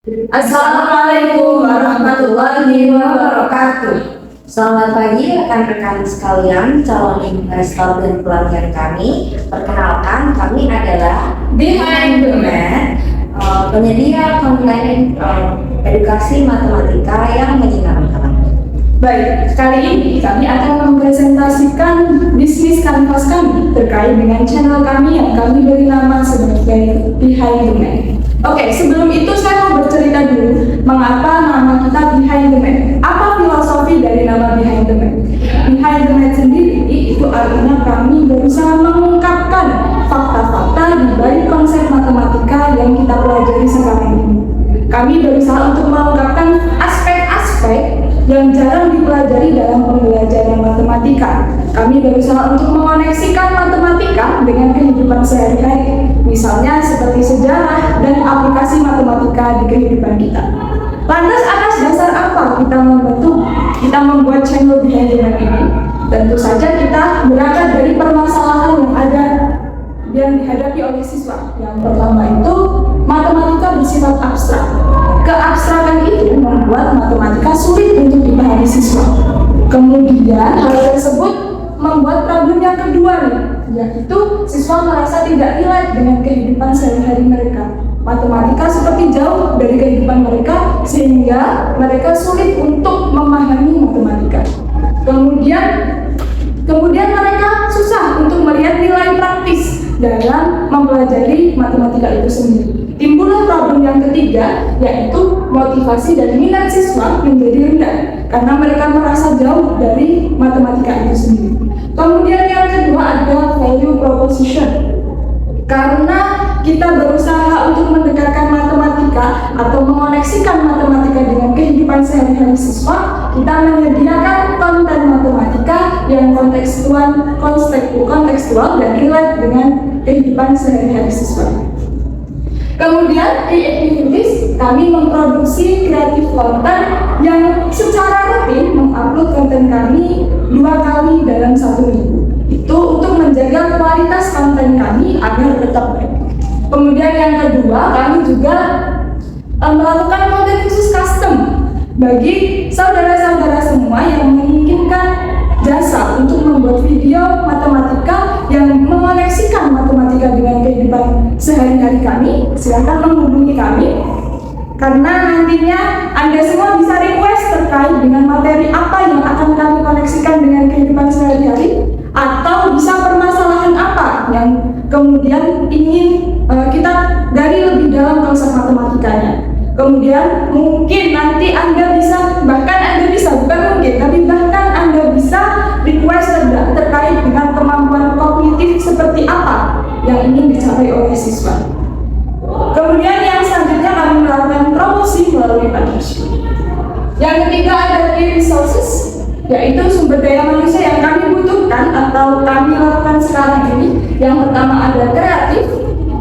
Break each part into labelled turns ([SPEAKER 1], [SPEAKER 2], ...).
[SPEAKER 1] Assalamualaikum warahmatullahi wabarakatuh. Selamat pagi rekan-rekan sekalian, calon investor dan pelanggan kami. Perkenalkan, kami adalah Behind the Math, penyedia konten edukasi matematika yang menyenangkan.
[SPEAKER 2] Baik, kali ini kami akan mempresentasikan bisnis kanvas kami terkait dengan channel kami yang kami beri nama sebagai Behind the Math. Oke, sebelum itu saya mau bercerita dulu mengapa nama kita Behind the Math. Apa filosofi dari nama Behind the Math? Behind the Math sendiri itu artinya kami berusaha mengungkapkan fakta-fakta di balik konsep matematika yang kita pelajari sekarang ini. Kami berusaha untuk mengungkapkan aspek-aspek yang jarang dipelajari dalam pembelajaran matematika. Kami berusaha untuk mengoneksikan matematika dengan kehidupan sehari-hari, misalnya seperti sejarah dan aplikasi matematika di kehidupan kita. Lantas atas dasar apa kita membuat channel Behind the Math ini? Tentu saja kita berangkat dari permasalahan yang ada yang dihadapi oleh siswa. Yang pertama itu matematika bersifat abstrak. Keabstrakan itu membuat matematika sulit untuk dipahami siswa. Kemudian hal tersebut membuat problem yang kedua nih, yaitu siswa merasa tidak relate dengan kehidupan sehari-hari mereka. Matematika seperti jauh dari kehidupan mereka sehingga mereka sulit untuk memahami matematika. Kemudian mereka susah untuk melihat nilai praktis dalam mempelajari matematika itu sendiri. Timbullah problem yang ketiga, yaitu motivasi dan minat siswa menjadi rendah karena mereka merasa jauh dari matematika itu sendiri. Kemudian yang kedua ada value proposition. Karena kita berusaha untuk mendekatkan matematika atau mengoneksikan matematika dengan kehidupan sehari-hari siswa, kita menyediakan konten matematika yang kontekstual dan relate dengan kehidupan sehari-hari siswa. Kemudian di activities kami memproduksi kreatif konten yang secara rutin mengupload konten kami 2 kali dalam 1 minggu. Itu untuk menjaga kualitas konten kami agar tetap baik. Kemudian yang kedua, kami juga melakukan konten khusus custom bagi saudara-saudara semua yang menginginkan jasa untuk membuat video matematika yang mengoneksikan matematika dengan kehidupan sehari-hari kami. Silakan menghubungi kami karena nantinya Anda semua bisa request terkait dengan materi apa yang akan kami koneksikan dengan kehidupan sehari-hari, atau bisa permasalahan apa yang kemudian ingin kita gali lebih dalam konsep matematikanya. Kemudian mungkin nanti Anda bisa request terkait dengan kemampuan kognitif seperti apa yang ingin dicapai oleh siswa. Kemudian yang selanjutnya kami melakukan promosi melalui partnership. Yang ketiga ada key resources, yaitu sumber daya manusia yang kami butuhkan atau kami lakukan sekarang ini. Yang pertama ada kreatif,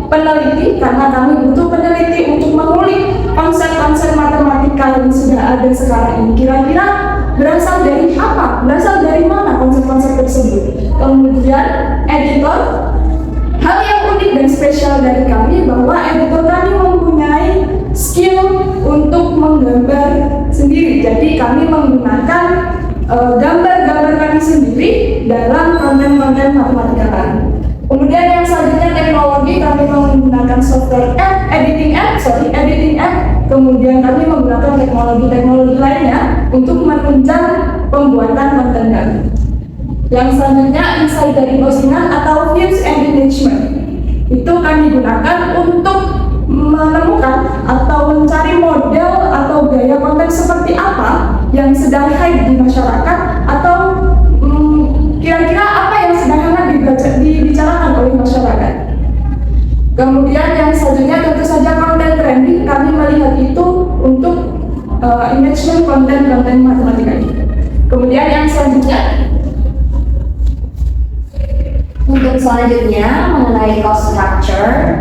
[SPEAKER 2] peneliti, karena kami butuh peneliti untuk mengulik konsep-konsep matematika yang sudah ada sekarang ini. Kira-kira berasal dari apa? Berasal dari mana konsep-konsep tersebut? Kemudian editor, hal yang unik dan spesial dari kami bahwa editor kami mempunyai skill untuk menggambar sendiri. Jadi kami menggunakan gambar-gambar kami sendiri dalam konten-konten matematika kami. Kemudian yang selanjutnya teknologi, kami menggunakan software editing app. Kemudian kami menggunakan teknologi lainnya untuk menunjang pembuatan konten kami. Yang selanjutnya insight dari postingan atau views and engagement. Itu kami gunakan untuk menemukan atau mencari model atau gaya konten seperti apa yang sedang hype di masyarakat, atau kira-kira apa yang sedang hangat dibicarakan oleh masyarakat. Kemudian yang selanjutnya tentu saja konten trending, kami melihat itu untuk engagement konten matematika ini. Kemudian yang selanjutnya
[SPEAKER 1] untuk selanjutnya mengenai cost structure,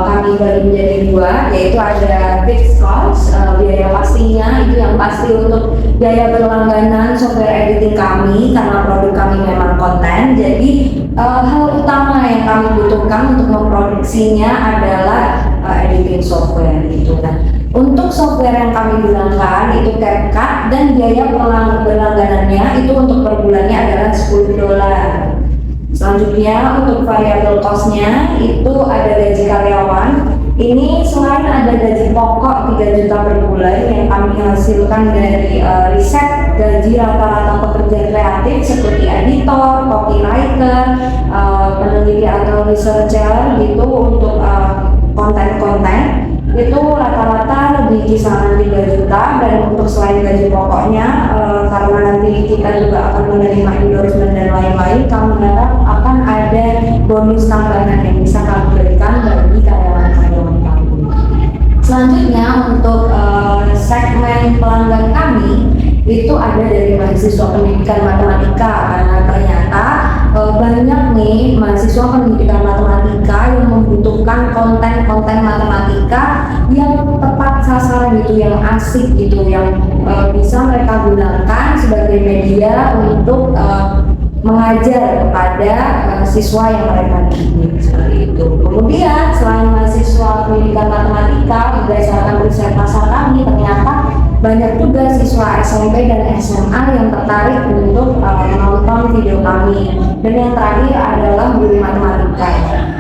[SPEAKER 1] kami bagi menjadi 2, yaitu ada fixed cost, biaya pastinya itu yang pasti untuk biaya berlangganan software editing kami karena produk kami memang konten. Jadi hal utama yang kami butuhkan untuk memproduksinya adalah editing software gitu. Nah, Untuk software yang kami gunakan itu CapCut dan biaya berlangganannya itu untuk per bulannya adalah $10. Selanjutnya untuk variable cost-nya itu ada gaji karyawan. Ini selain ada gaji pokok 3 juta per bulan yang kami hasilkan dari riset gaji rata-rata pekerja kreatif seperti editor, copywriter, peneliti atau researcher gitu untuk konten-konten itu rata-rata di kisaran 3 juta. Dan untuk selain gaji pokoknya karena nanti kita juga akan menerima endorsement dan lain-lain, kami harap akan ada bonus tambahan yang bisa kami berikan bagi karyawan-karyawan kami. Selanjutnya untuk segmen pelanggan kami itu ada dari mahasiswa pendidikan matematika, karena ternyata banyak nih mahasiswa pendidikan matematika yang membutuhkan konten-konten matematika yang tepat sasaran gitu, yang asik gitu, yang bisa mereka gunakan sebagai media untuk mengajar kepada siswa yang mereka didik seperti itu. Kemudian selain mahasiswa pendidikan matematika, berdasarkan riset pasar kami ternyata banyak juga siswa SMP dan SMA yang tertarik untuk menonton video kami. Dan yang terakhir adalah guru matematika.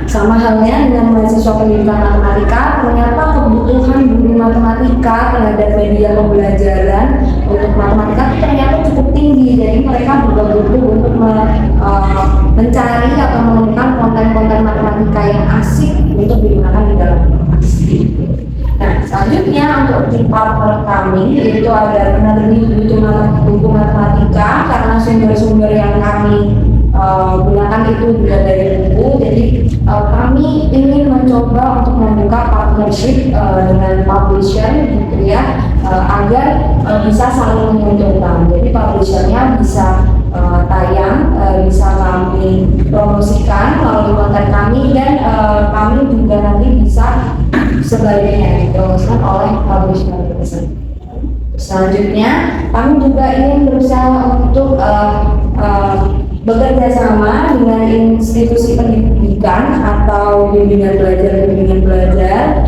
[SPEAKER 1] Sama halnya dengan mahasiswa pendidikan matematika, ternyata kebutuhan guru matematika terhadap media pembelajaran untuk matematika ternyata cukup tinggi. Jadi mereka juga butuh untuk mencari atau menemukan konten-konten matematika yang asik untuk digunakan di dalam kelas. Nah, selanjutnya untuk di partner kami itu ada penerbit buku matematika, karena sumber-sumber yang kami gunakan itu juga dari buku. Jadi kami ingin mencoba untuk membuka partnership dengan publisher gitu ya, agar bisa saling menguntungkan. Jadi publishernya bisa tayang, bisa kami promosikan melalui konten kami, dan kami juga nanti bisa sebaliknya dipromosikan oleh publisher tersebut. Selanjutnya kami juga ingin berusaha untuk bekerja sama dengan institusi pendidikan atau bimbingan belajar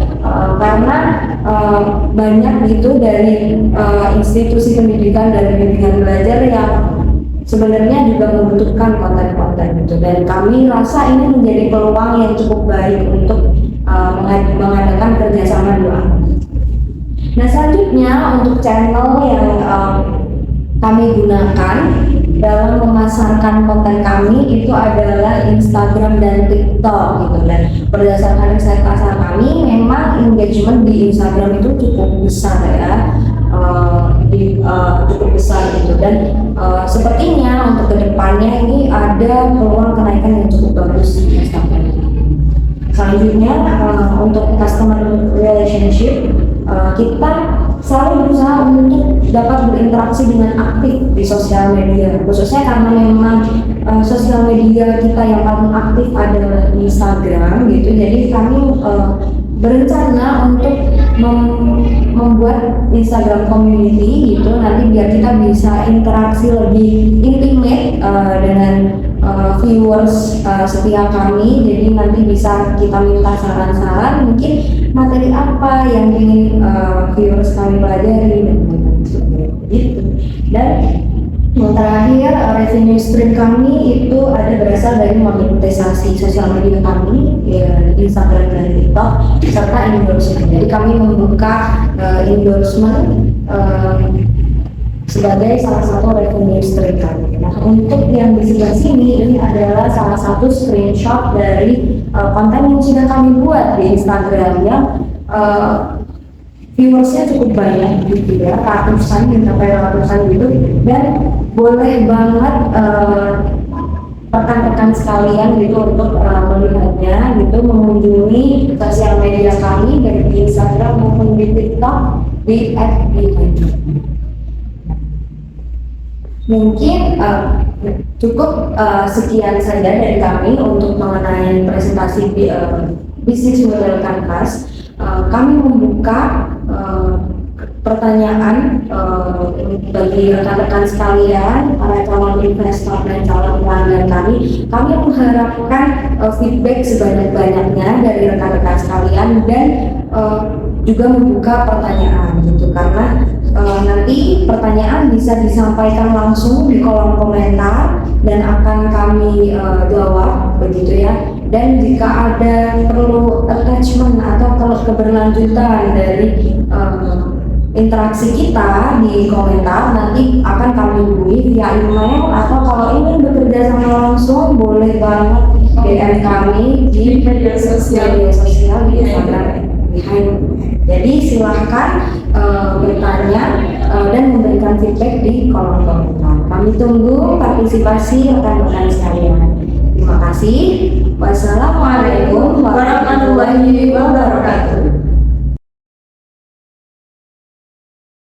[SPEAKER 1] karena banyak gitu dari institusi pendidikan dan bimbingan belajar yang sebenarnya juga membutuhkan konten-konten itu, dan kami rasa ini menjadi peluang yang cukup baik untuk mengadakan kerjasama dua. Nah, selanjutnya untuk channel yang kami gunakan dalam memasarkan konten kami itu adalah Instagram dan TikTok gitu. Dan berdasarkan riset pasar kami, memang engagement di Instagram itu cukup besar ya, cukup besar gitu. Dan sepertinya untuk kedepannya ini ada peluang kenaikan yang cukup bagus di Instagram. Selanjutnya untuk customer relationship, kita selalu berusaha untuk dapat berinteraksi dengan aktif di sosial media, khususnya karena memang sosial media kita yang paling aktif adalah Instagram gitu. Jadi kami berencana untuk membuat Instagram community gitu, nanti biar kita bisa interaksi lebih intimate dengan viewers setia kami. Jadi nanti bisa kita minta saran-saran, mungkin materi apa yang ingin viewers kami pelajari dan lain-lain gitu. Dan yang terakhir, revenue stream kami itu ada berasal dari monetisasi sosial media kami, ya, Instagram dan TikTok, serta endorsement. Jadi kami membuka endorsement sebagai salah satu revenue stream kami. Nah, untuk yang di sebelah sini, ini adalah salah satu screenshot dari konten yang sudah kami buat di Instagram yang viewersnya cukup banyak gitu ya, ratusan, mencapai ratusan gitu. Dan boleh banget rekan-rekan sekalian gitu untuk melihatnya gitu, mengunjungi sosial media kami baik di Instagram maupun di TikTok di @bihaji. Mungkin cukup sekian saja dari kami untuk mengenai presentasi bisnis model Kanvas. Kami membuka pertanyaan bagi rekan-rekan sekalian, para calon investor dan calon pelanggan kami. Kami mengharapkan feedback sebanyak-banyaknya dari rekan-rekan sekalian, dan juga membuka pertanyaan gitu, karena nanti pertanyaan bisa disampaikan langsung di kolom komentar dan akan kami jawab begitu ya. Dan jika ada perlu attachment atau perlu keberlanjutan dari interaksi kita di komentar, nanti akan kami hubungi via email, atau kalau ingin bekerja sama langsung boleh banget DM kami di media sosial di Instagram Behind. Jadi silahkan bertanya dan memberikan feedback di kolom komentar. Kami tunggu partisipasi rekan-rekan sekalian. Terima kasih. Wassalamualaikum warahmatullahi wabarakatuh.